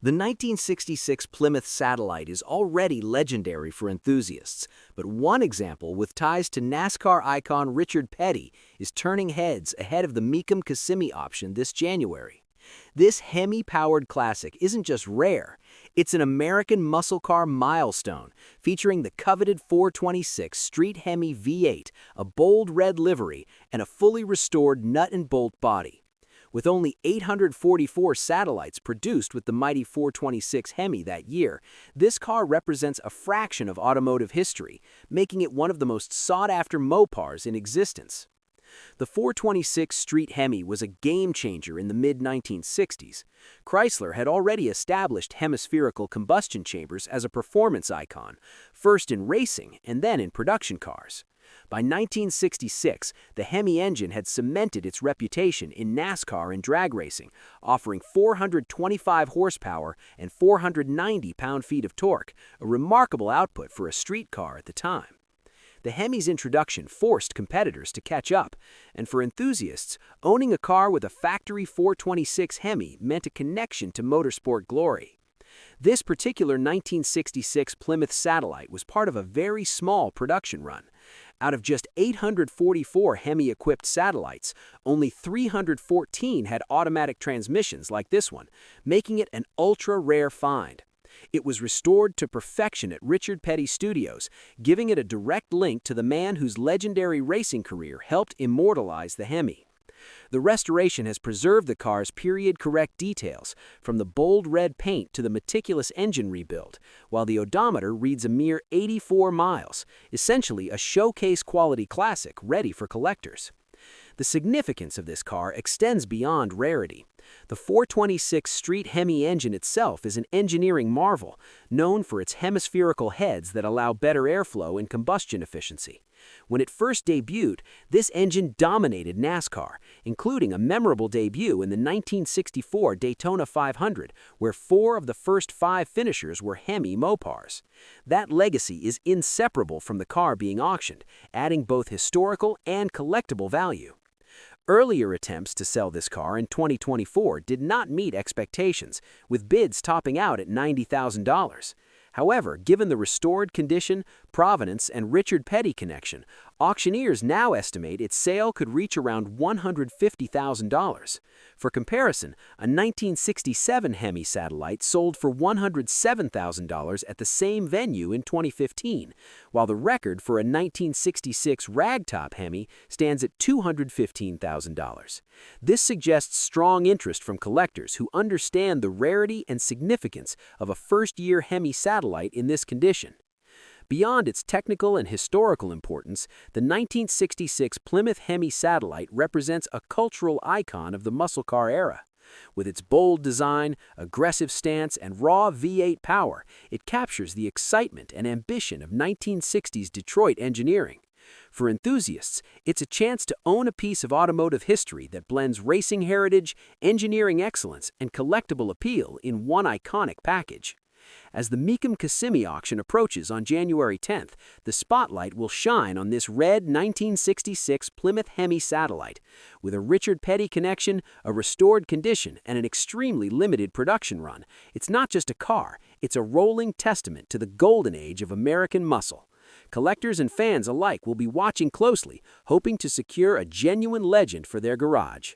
The 1966 Plymouth Satellite is already legendary for enthusiasts, but one example with ties to NASCAR icon Richard Petty is turning heads ahead of the Mecum Kissimmee option this January. This Hemi-powered classic isn't just rare, it's an American muscle car milestone featuring the coveted 426 Street Hemi V8, a bold red livery, and a fully restored nut and bolt body. With only 844 satellites produced with the mighty 426 Hemi that year, this car represents a fraction of automotive history, making it one of the most sought-after Mopars in existence. The 426 Street Hemi was a game-changer in the mid-1960s. Chrysler had already established hemispherical combustion chambers as a performance icon, first in racing and then in production cars. By 1966, the Hemi engine had cemented its reputation in NASCAR and drag racing, offering 425 horsepower and 490 pound-feet of torque, a remarkable output for a street car at the time. The Hemi's introduction forced competitors to catch up, and for enthusiasts, owning a car with a factory 426 Hemi meant a connection to motorsport glory. This particular 1966 Plymouth Satellite was part of a very small production run. Out of just 844 Hemi-equipped satellites, only 314 had automatic transmissions like this one, making it an ultra-rare find. It was restored to perfection at Richard Petty Studios, giving it a direct link to the man whose legendary racing career helped immortalize the Hemi. The restoration has preserved the car's period-correct details, from the bold red paint to the meticulous engine rebuild, while the odometer reads a mere 84 miles, essentially a showcase-quality classic ready for collectors. The significance of this car extends beyond rarity. The 426 Street Hemi engine itself is an engineering marvel, known for its hemispherical heads that allow better airflow and combustion efficiency. When it first debuted, this engine dominated NASCAR, including a memorable debut in the 1964 Daytona 500, where 4 of the first 5 finishers were Hemi Mopars. That legacy is inseparable from the car being auctioned, adding both historical and collectible value. Earlier attempts to sell this car in 2024 did not meet expectations, with bids topping out at $90,000. However, given the restored condition, provenance, and Richard Petty connection, auctioneers now estimate its sale could reach around $150,000. For comparison, a 1967 Hemi Satellite sold for $107,000 at the same venue in 2015, while the record for a 1966 ragtop Hemi stands at $215,000. This suggests strong interest from collectors who understand the rarity and significance of a first-year Hemi Satellite in this condition. Beyond its technical and historical importance, the 1966 Plymouth Hemi Satellite represents a cultural icon of the muscle car era. With its bold design, aggressive stance, and raw V8 power, it captures the excitement and ambition of 1960s Detroit engineering. For enthusiasts, it's a chance to own a piece of automotive history that blends racing heritage, engineering excellence, and collectible appeal in one iconic package. As the Mecum Kissimmee auction approaches on January 10th, the spotlight will shine on this red 1966 Plymouth Hemi Satellite. With a Richard Petty connection, a restored condition, and an extremely limited production run, it's not just a car, it's a rolling testament to the golden age of American muscle. Collectors and fans alike will be watching closely, hoping to secure a genuine legend for their garage.